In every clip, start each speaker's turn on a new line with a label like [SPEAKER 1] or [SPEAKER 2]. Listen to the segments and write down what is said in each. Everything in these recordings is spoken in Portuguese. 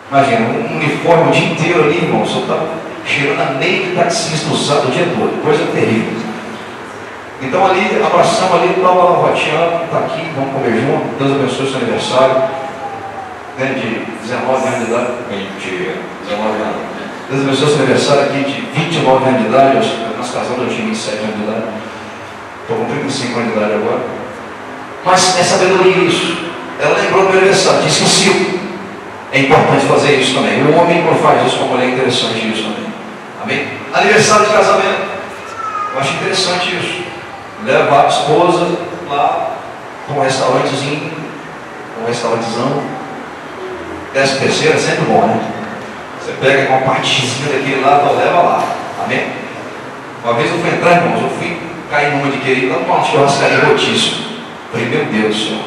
[SPEAKER 1] Imagina, um uniforme o dia inteiro ali, irmão, só está cheirando a meio de taxista usado o dia todo, coisa terrível. Então ali, abraçamos ali, estava roteando, está aqui, vamos comer junto, Deus abençoe o seu aniversário, né, de 19 anos de idade. Mentira, 19 anos. Deus abençoe o seu aniversário aqui de 29 anos de idade, nós casamos, eu tinha 27 anos de idade, estou com 35 anos de idade agora. Mas é sabedoria isso. Ela lembrou do meu aniversário, disse que sim. É importante fazer isso também. O homem, quando faz isso com a mulher, é interessante isso também. Amém? Aniversário de casamento. Eu acho interessante isso. Levar a esposa lá para um restaurantezinho, um restaurantezão. 13º é sempre bom, né? Você pega uma partezinha daquele lá, então leva lá. Amém? Uma vez eu fui entrar, irmãos, eu fui cair numa de querer lá para uma churrascaria rotíssima. Falei, meu Deus do céu.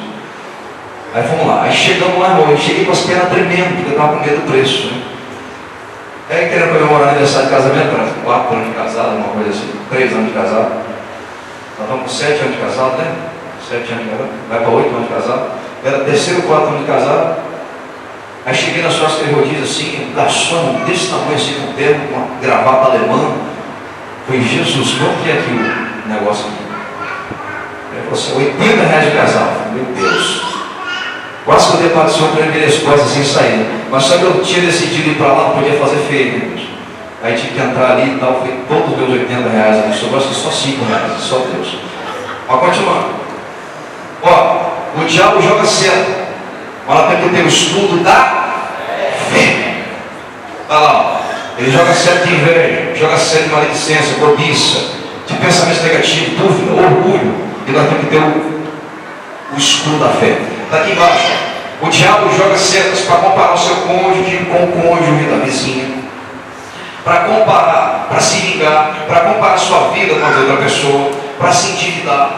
[SPEAKER 1] Aí fomos lá, aí chegamos lá, irmão, eu cheguei com as pernas tremendo, porque eu estava com medo do preço, né? Aí querendo comemorar o aniversário de casamento, era 4 anos de casado, uma coisa assim, 3 anos de casado. Nós estamos com 7 anos de casado, né? 7 anos de casado, vai para 8 anos de casado. Era 3º, 4 anos de casado. Aí cheguei na churrascaria rodízia assim, um garçom desse tamanho assim, com terno, com uma gravata alemã. Falei, Jesus, quanto que é aqui o negócio aqui? Ele falou assim, R$80 de casal. Meu Deus. Quase que eu dei partição para ele ver as coisas assim saindo. Mas só que eu tinha decidido ir para lá, não podia fazer feio, né? Aí tive que entrar ali e tal, foi todos os meus R$80 ali, sobrou acho que só R$5, só Deus. Mas continuando. Ó, o diabo joga cedo. Mas lá tem que ter o estudo da fé. Olha lá, ó. Ele joga cedo de inveja, joga cedo de maledicência, cobiça, de pensamento negativo, dúvida, orgulho. E nós temos que ter o escudo da fé. Daqui embaixo, o diabo joga setas para comparar o seu cônjuge com o cônjuge da vizinha, para comparar, para se vingar, para comparar a sua vida com a de outra pessoa, para se endividar.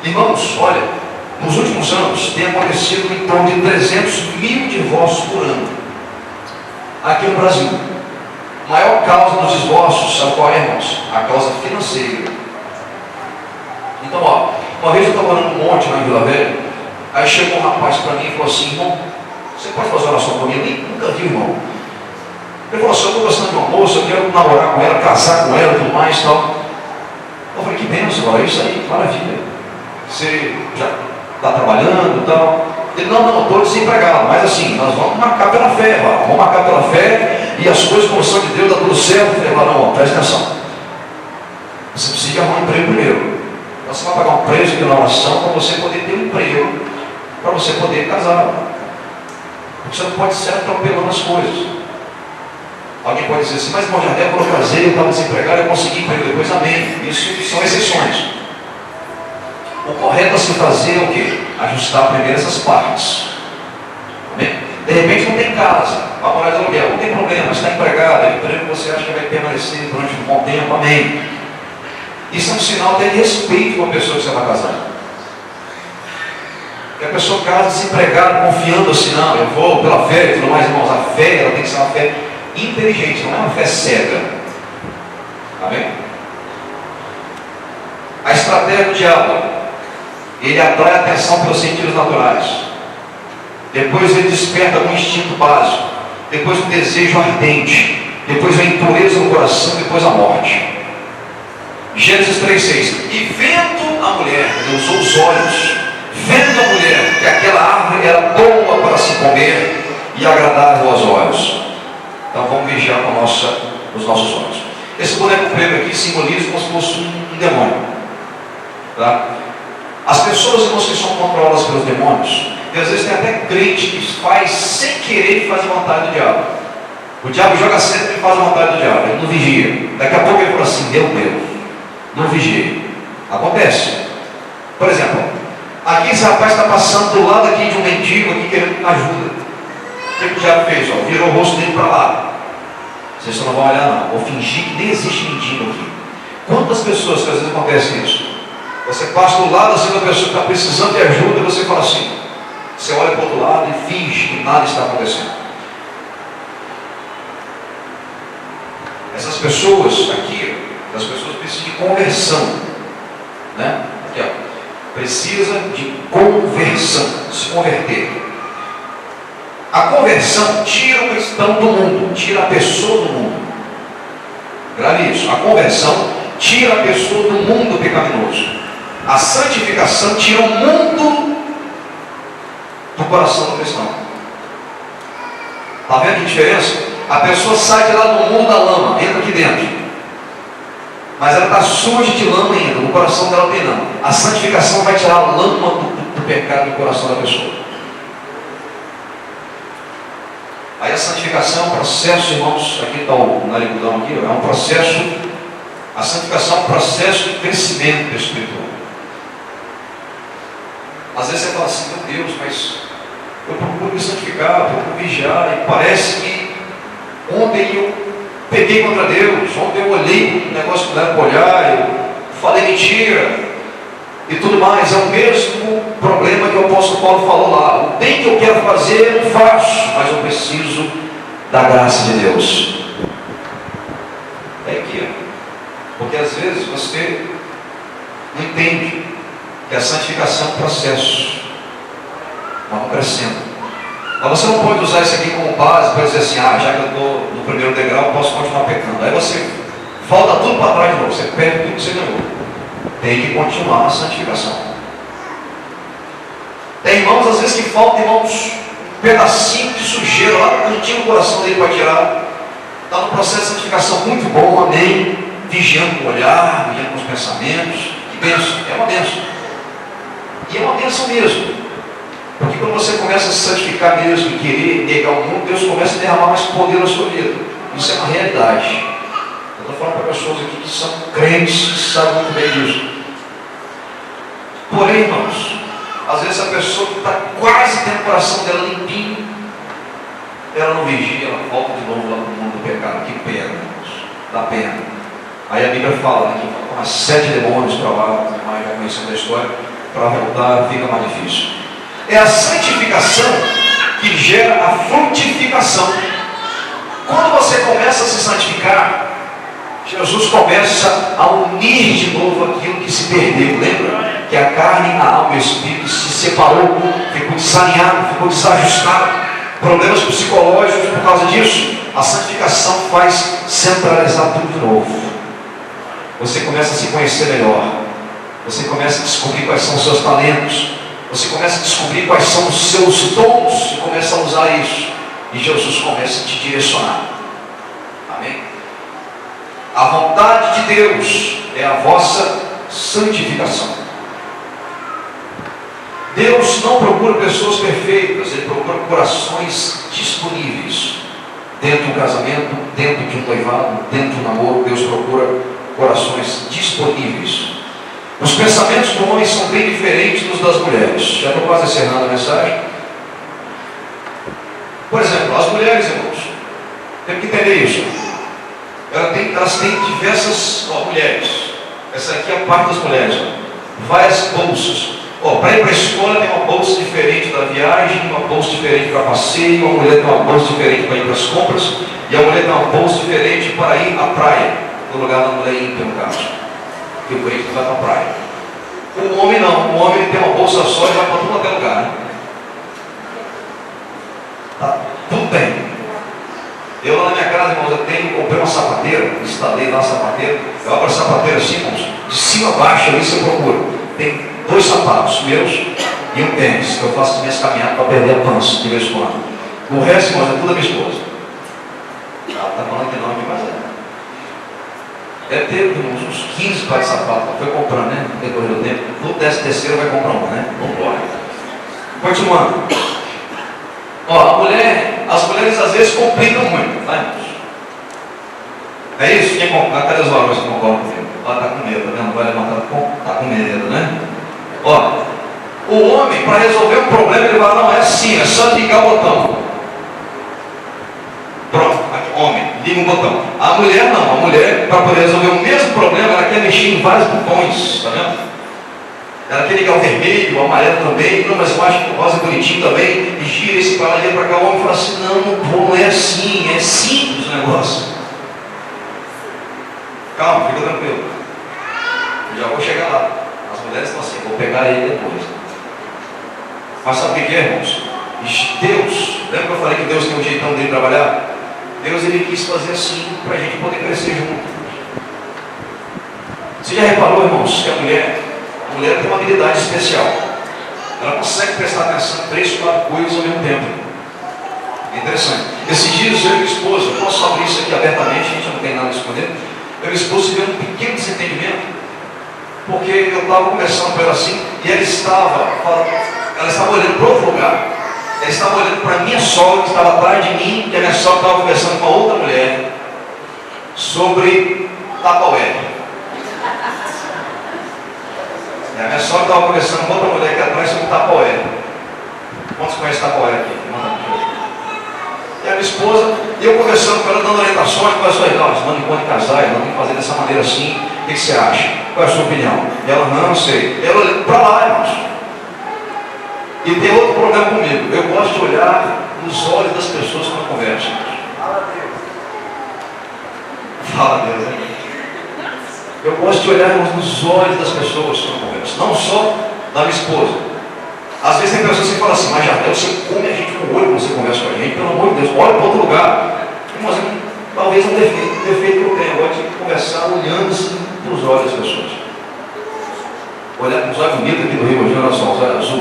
[SPEAKER 1] Irmãos, olha, nos últimos anos tem acontecido em torno de 300 mil divórcios por ano aqui no Brasil. A maior causa dos divórcios, sabe qual é, irmãos? A causa financeira. Então, ó, uma vez eu estava morando num monte lá em Vila Velha. Aí chegou um rapaz para mim e falou assim, irmão, você pode fazer oração comigo? Nem nunca vi, irmão. Ele falou assim, eu estou gostando de uma moça, eu quero namorar com ela, casar com ela e tudo mais e tal. Eu falei, que bênção, é isso aí, maravilha. Você já está trabalhando e tal? Ele, não, estou desempregado, mas assim, nós vamos marcar pela fé, vamos marcar pela fé e as coisas como são de Deus, dá tudo certo. Eu falei, não, presta atenção. Você precisa arrumar um emprego primeiro. Você vai pagar um preço de oração para você poder ter um emprego, para você poder casar. Porque você não pode ser atropelando as coisas. Alguém pode dizer assim, mas irmão Jardel, quando eu casei, eu estava desempregado, eu consegui emprego depois, amém. Isso são exceções. O correto a se fazer é o quê? Ajustar primeiro essas partes. Amém? De repente não tem casa, vai morar de aluguel, não tem problema, está empregado, é emprego que você acha que vai permanecer durante um bom tempo, amém. Isso é um sinal de respeito com a pessoa que você está casando. Que a pessoa casa desempregada, confiando assim, não, eu vou pela fé e tudo mais, irmãos. A fé, ela tem que ser uma fé inteligente, não é uma fé cega. Amém? A estratégia do diabo, ele atrai a atenção pelos sentidos naturais. Depois ele desperta um instinto básico. Depois um desejo ardente. Depois a impureza no coração, depois a morte. Gênesis 3,6. E vendo a mulher, Deus usou os olhos, vendo a mulher que aquela árvore era boa para se comer e agradável aos olhos. Então vamos vigiar com os nossos olhos. Esse boneco preto aqui simboliza como se fosse um demônio. Tá? As pessoas, irmãos, que são controladas pelos demônios, e às vezes tem até crente que faz sem querer e faz a vontade do diabo. O diabo joga sempre e faz a vontade do diabo, ele não vigia. Daqui a pouco ele fala assim, meu Deus, não vigia. Acontece. Por exemplo, aqui esse rapaz está passando do lado aqui de um mendigo aqui querendo ajuda. O que o diabo fez? Ó, virou o rosto dele para lá. Vocês só não vão olhar não. Vou fingir que nem existe mendigo aqui. Quantas pessoas que às vezes acontece isso? Você passa do lado assim da pessoa que está precisando de ajuda e você fala assim. Você olha para o outro lado e finge que nada está acontecendo. Essas pessoas aqui, as pessoas precisam de conversão, né? Aqui, ó. Precisa de conversão, se converter. A conversão tira o então do mundo, tira a pessoa do mundo. Grave isso. A conversão tira a pessoa do mundo pecaminoso. A santificação tira o mundo do coração do cristão. Está vendo que diferença? A pessoa sai de lá do mundo da lama, entra aqui dentro, mas ela está suja de lama ainda, no coração dela tem lama. A santificação vai tirar a lama do pecado do coração da pessoa. Aí a santificação é um processo, irmãos, aqui está o narigudão aqui, é um processo, a santificação é um processo de crescimento espiritual. Às vezes você fala assim, meu Deus, mas eu procuro me santificar, eu procuro vigiar, e parece que ontem eu peguei contra Deus, ontem eu olhei um negócio que não era para olhar, eu falei mentira e tudo mais. É o mesmo problema que o apóstolo Paulo falou lá. O bem que eu quero fazer eu não faço, mas eu preciso da graça de Deus. É aqui, porque às vezes você não entende que a santificação é um processo. Vamos crescendo. Mas você não pode usar isso aqui como base para dizer assim, já que eu estou no primeiro degrau, posso continuar pecando. Aí você volta tudo para trás de novo, você perde tudo que você ganhou. Tem que continuar a santificação. Tem irmãos, às vezes, que falta, irmãos, um pedacinho de sujeira lá no cantinho do coração dele para tirar. Está no processo de santificação muito bom, amém. Vigiando com o olhar, vigiando com os pensamentos. Que benção, é uma benção. E é uma benção mesmo. Porque quando você começa a se santificar mesmo e querer negar o mundo, Deus começa a derramar mais poder na sua vida. Isso é uma realidade. Eu estou falando para pessoas aqui que são crentes, que sabem muito bem disso. Porém, irmãos, às vezes a pessoa que está quase tendo o coração dela limpinho, ela não vigia, ela volta de novo lá no mundo do pecado. Que pena, irmãos. Dá pena. Aí a Bíblia fala, né, que faltam umas 7 demônios para lá, mais já conhecendo a história, para voltar fica mais difícil. É a santificação que gera a frutificação. Quando você começa a se santificar, Jesus começa a unir de novo aquilo que se perdeu. Lembra? Que a carne, a alma e o espírito se separou, ficou desalinhado, ficou desajustado. Problemas psicológicos por causa disso. A santificação faz centralizar tudo de novo. Você começa a se conhecer melhor. Você começa a descobrir quais são os seus talentos. Você começa a descobrir quais são os seus dons e começa a usar isso. E Jesus começa a te direcionar. Amém? A vontade de Deus é a vossa santificação. Deus não procura pessoas perfeitas, Ele procura corações disponíveis. Dentro do casamento, dentro de um noivado, dentro do namoro, Deus procura corações disponíveis. Os pensamentos do homem são bem diferentes dos das mulheres. Já estou quase encerrando a mensagem. Por exemplo, as mulheres, irmãos, tem que entender isso. Elas têm diversas mulheres. Essa aqui é a parte das mulheres. Várias bolsas. Para ir para a escola tem uma bolsa diferente da viagem, uma bolsa diferente para passeio, a mulher tem uma bolsa diferente para ir para as compras, e a mulher tem uma bolsa diferente para ir à praia, no lugar da mulher ímpia, no caso. Que o crente vai para a praia. O homem não, o homem tem uma bolsa só e vai para todo aquele lugar. Né? Tá, tudo bem. Eu lá na minha casa, irmãos, comprei uma sapateira, instalei lá a sapateira. Eu abro a sapateira assim, irmãos, de cima a baixo, ali você procura. Tem 2 sapatos meus e um tênis, que eu faço as minhas caminhadas para perder a pança de vez em quando. O resto, irmãos, é tudo da minha esposa. Ela está falando que não, mas é. Deve ter uns 15 pares de sapato. Foi comprando, né? Depois do tempo. No 13º vai comprar uma, né? Vamos embora. Continuando. As mulheres às vezes complicam muito, tá, irmãos? É isso? Cadê os valores que concordam comigo? Ela está com medo, tá vendo? Vai levantar, está com medo, né? O homem, para resolver um problema, ele fala, não, é assim, é só ligar o botão. Pronto, homem, liga um botão. A mulher não, a mulher, para poder resolver o mesmo problema, ela quer mexer em vários botões, tá vendo? Ela quer ligar o vermelho, o amarelo também, não, mas eu acho que o rosa é bonitinho também, e gira esse para lá e para cá. O homem fala assim, não é assim, é simples o negócio. Calma, fica tranquilo. Eu já vou chegar lá. As mulheres estão assim, vou pegar ele depois. Mas sabe o que é, irmãos? Deus, lembra que eu falei que Deus tem um jeitão dele trabalhar? Deus ele quis fazer assim para a gente poder crescer junto. Você já reparou, irmãos, que a mulher tem uma habilidade especial. Ela consegue prestar atenção em 3, 4 coisas ao mesmo tempo. É interessante. Esses dias eu e minha esposa, eu posso abrir isso aqui abertamente, a gente não tem nada a esconder. Eu e minha esposa tivemos um pequeno desentendimento, porque eu estava conversando com ela assim, e ela estava olhando para outro lugar. Ela estava olhando para a minha sogra, que estava atrás de mim, e a minha sogra estava conversando com a outra mulher sobre Tupperware. A minha sogra estava conversando com outra mulher que atrás sobre Tupperware. Quantos conhecem Tupperware aqui? E a minha esposa, e eu conversando com ela, dando orientações, qual é a sua ideia? Manda enquanto casar, ela tem que fazer dessa maneira assim, o que você acha? Qual é a sua opinião? E ela, não sei. E ela olhando para lá, irmãos. E tem outro problema comigo, eu gosto de olhar nos olhos das pessoas quando conversam. Fala Deus, né? Eu gosto de olhar nos olhos das pessoas quando conversam, não só da minha esposa. Às vezes tem pessoas que falam assim, mas Jardel, você come a gente com o olho quando você conversa com a gente, pelo amor de Deus, olha para outro lugar. Mas talvez um defeito que eu tenho, eu gosto de conversar olhando assim para os olhos das pessoas. Olhar para os olhos bonitos aqui do Rio de Janeiro, olha só, os olhos azul,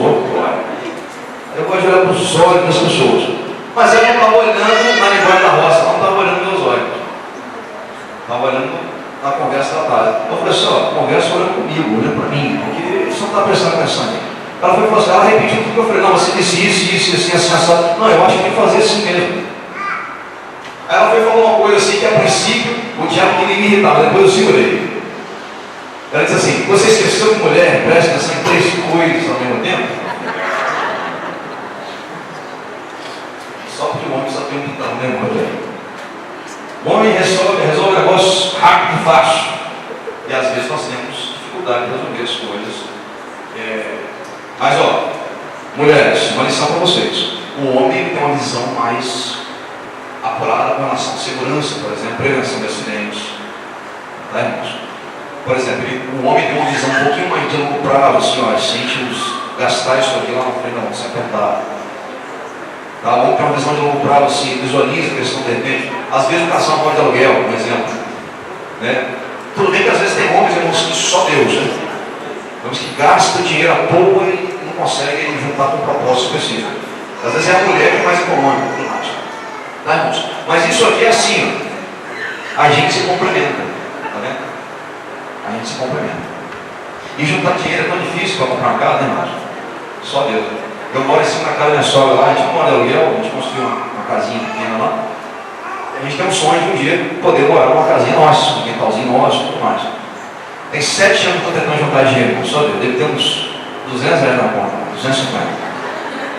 [SPEAKER 1] eu gosto de olhar para os olhos das pessoas. Mas eu não estava olhando na linguagem da roça, não estava olhando meus olhos. Estava olhando na conversa da tarde. Eu falei assim, ó, conversa olhando comigo, olhando para mim, porque você não está prestando atenção em mim. Ela foi assim, ela repetiu tudo que eu falei, não, você disse isso, assim, assado. Não, eu acho que tem que fazer assim mesmo. Aí ela foi falar uma coisa assim que a princípio o diabo queria me irritar, mas depois eu segurei. Ela disse assim, você esqueceu que mulher presta atenção em 3 coisas ao mesmo tempo? Só porque o homem só tem um pitão, né, irmão? O homem resolve negócios rápido e fácil. E às vezes nós temos dificuldade de resolver as coisas. Mas ó, mulheres, uma lição para vocês. O homem tem uma visão mais apurada com relação à segurança, por exemplo, prevenção de acidentes. Tá, irmãos? Por exemplo, o homem tem uma visão um pouquinho mais de longo prazo, assim, ó, sente gastar isso aqui lá na frente, não, se apertar. Tá? O homem tem uma visão de longo prazo, assim, visualiza a questão de repente. Às vezes o casal pode de aluguel, por exemplo. Né? Tudo bem que às vezes tem homens, irmãos, que só Deus, né? Homens que gastam dinheiro à toa e não conseguem juntar com um propósito específico. Às vezes é a mulher que é mais econômica, tudo mais. Tá, irmãos? Mas isso aqui é assim, ó. A gente se complementa. Tá vendo? A gente se complementa. E juntar dinheiro é tão difícil para comprar uma casa, né, irmãos? Só Deus. Eu moro assim na casa da minha sogra lá, a gente não mora de aluguel, a gente construiu uma casinha pequena lá. A gente tem um sonho de um dia poder morar numa casinha nossa, um quintalzinho nosso e tudo mais. Tem 7 anos que eu estou tentando juntar dinheiro, só Deus. Deve ter uns R$200 na conta, 250.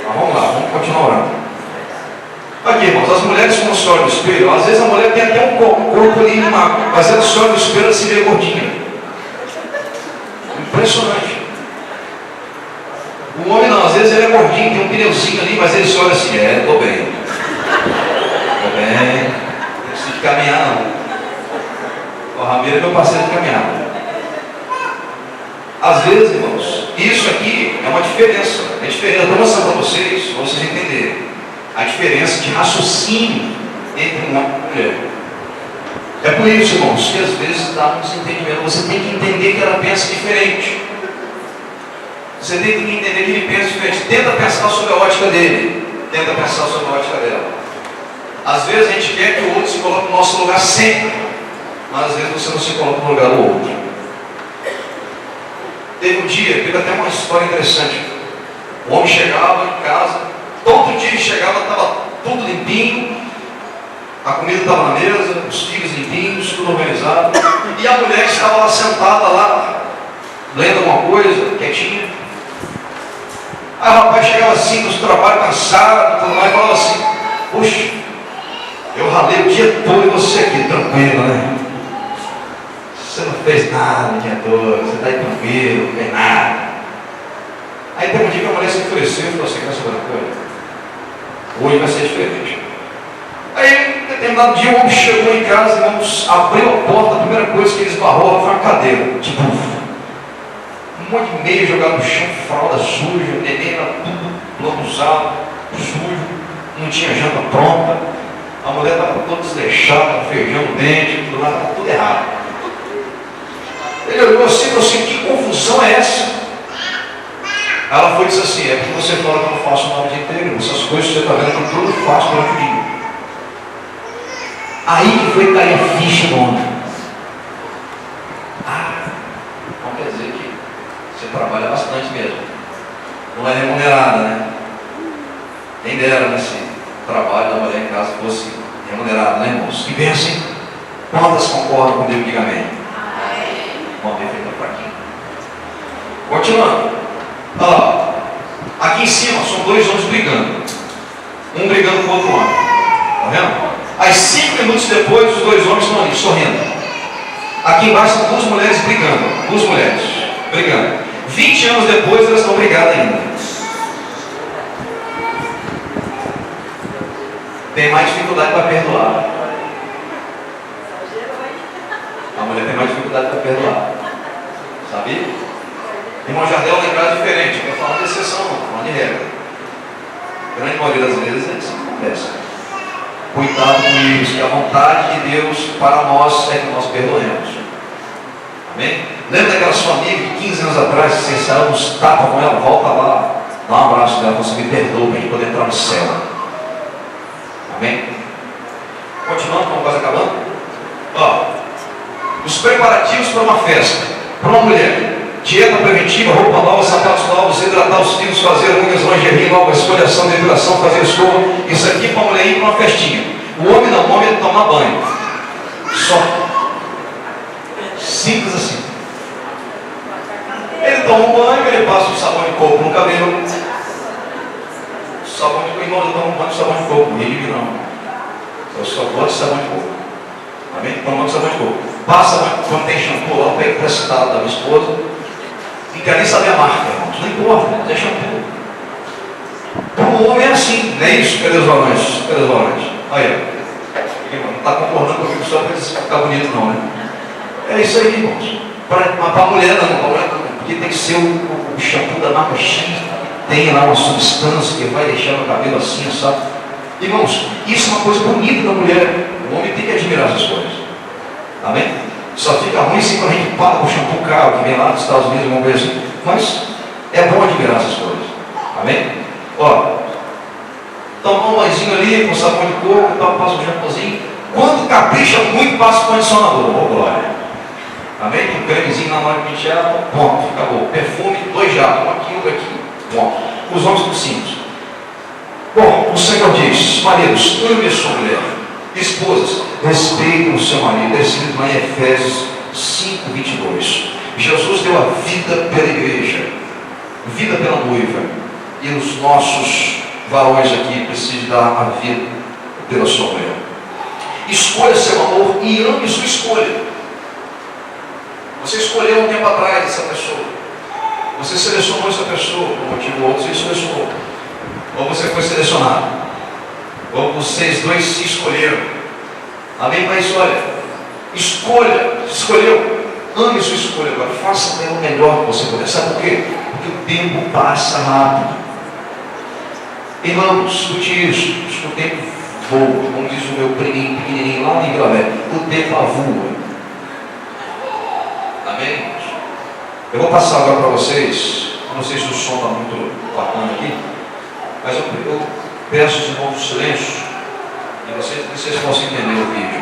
[SPEAKER 1] Mas vamos lá, vamos continuar orando. Aqui, irmãos, as mulheres quando se olham no espelho, às vezes a mulher tem até um corpo ali magro, mas ela se olha no espelho e se vê gordinha. Impressionante. O homem não, às vezes ele é gordinho, tem um pneuzinho ali, mas ele se olha assim, estou bem. Estou bem, não preciso de caminhar não. O Ramiro é meu parceiro de caminhada. Às vezes, irmãos, isso aqui é uma diferença. É diferente. Eu estou mostrando para vocês entenderem a diferença de raciocínio entre um homem e uma mulher. É por isso, irmãos, que às vezes dá um desentendimento. Você tem que entender que ela pensa diferente. Você tem que entender que ele pensa diferente. Tenta pensar sobre a ótica dele. Tenta pensar sobre a ótica dela. Às vezes a gente quer que o outro se coloque no nosso lugar sempre. Mas às vezes você não se coloca no lugar do outro. Teve um dia, teve até uma história interessante. O homem chegava em casa, todo dia ele chegava, estava tudo limpinho, a comida estava na mesa, os filhos limpinhos, tudo organizado. E a mulher estava lá sentada lá, lendo alguma coisa, quietinha. Aí o rapaz chegava assim, nos trabalhos cansado, tudo mais, e falava assim, puxa, eu ralei o dia todo e você aqui, tranquilo, né? Você não fez nada o dia todo, você está aí tranquilo, não fez nada. Aí tem um dia que a mulher se ofereceu e falou assim, quer saber uma coisa? Hoje vai ser diferente. Aí, em determinado dia, o homem chegou em casa, irmãos, abriu a porta, a primeira coisa que ele esbarrou foi uma cadeira. Tipo, um monte de meia jogado no chão, fralda suja, o neném era tudo lambuzado, sujo, não tinha janta pronta. A mulher estava toda desleixada, feijão no dente, tudo lá, estava tudo errado. Ele olhou assim e falou assim: que confusão é essa? Ela foi e disse assim: é porque você fala que eu faço o nome dia inteiro, essas coisas que você está vendo que tudo eu faço durante o dia. Aí que foi cair a ficha no homem. Então quer dizer que você trabalha bastante mesmo. Não é remunerada, né? Nem dera, né? Se o trabalho da mulher em casa fosse remunerado, né, irmãos? Que bênção, hein? Quantas concordam comigo? Diga amém. Uma perfeita fraquinha. Continuando. Olha lá. Aqui em cima são dois homens brigando. Um brigando com o outro homem. Está vendo? Aí 5 minutos depois, os dois homens estão ali, sorrindo. Aqui embaixo são duas mulheres brigando. Duas mulheres brigando. 20 anos depois, elas estão brigadas ainda. Tem mais dificuldade para perdoar. A mulher tem mais dificuldade para perdoar. Sabia? Irmão Jardel é um caso diferente. Eu estou falando de exceção, não. Estou falando de regra. A grande maioria das vezes é isso que acontece. Cuidado com isso, que a vontade de Deus para nós é que nós perdoemos. Amém? Lembra daquela sua amiga de 15 anos atrás, que você saiu uns tapas com ela? Volta lá, dá um abraço dela, você me perdoa para a gente poder entrar no céu. Amém? Continuando, estamos quase acabando. Ó, os preparativos para uma festa, para uma mulher: dieta preventiva, roupa nova, sapatos novos, hidratar os filhos, fazer unhas, lingerie nova, esfoliação, depilação, fazer escova. Isso aqui para a mulher ir para uma festinha. O homem não, o homem é tomar banho. Só. Simples assim. Ele toma um banho, ele passa um sabão de coco no cabelo. Sabão de coco, irmão, eu tomo um banho de sabão de coco. Ele não. Eu só gosto de sabão de coco. Amém? Toma um banho de sabão de coco. Passa, quando tem shampoo lá, eu pego emprestado da minha esposa. Não quer nem saber a marca, irmãos. Não importa, é shampoo. O homem é assim, não é isso? Cadê os varões? Cadê os varões? Aí, não está concordando comigo só para ficar bonito, não, né? É isso aí, irmãos. Para a mulher não, porque tem que ser o shampoo da marca X. Tem lá uma substância que vai deixar o cabelo assim, sabe? Irmãos, isso é uma coisa bonita da mulher. O homem tem que admirar essas coisas. Amém? Só fica ruim se quando a gente paga o shampoo caro que vem lá dos Estados Unidos, alguma coisa assim. Mas é bom admirar essas coisas. Amém? Ó, toma um banhozinho ali com sabão de coco, passa um shampoozinho. Quando capricha muito, passa o condicionador. Ô, glória. Amém? Um cremezinho na hora de pentear, ponto, acabou. Perfume, 2 jatos, um aqui, outro aqui, ponto. Os homens com simples. Bom, o Senhor diz: maridos, ame a sua mulher. Esposas, respeitem o seu marido. É escrito lá em Efésios 5:22. Jesus deu a vida pela igreja, vida pela noiva, e os nossos varões aqui precisam dar a vida pela sua mulher. Escolha seu amor e ame sua escolha. Você escolheu um tempo atrás essa pessoa, você selecionou essa pessoa por um motivo ou outro, você selecionou, ou você foi selecionado, ou vocês dois se escolheram. Amém? Mas olha, escolheu, ame sua escolha agora, faça dela o melhor que você puder. Sabe por quê? Porque o tempo passa rápido. Irmãos, escute isso, o tempo voa, como diz o meu pequenininho lá em Vila Velha, o tempo voa. Amém? Eu vou passar agora para vocês, não sei se o som está muito bacana aqui, mas eu peço de novo silêncio, e vocês possam entender o vídeo.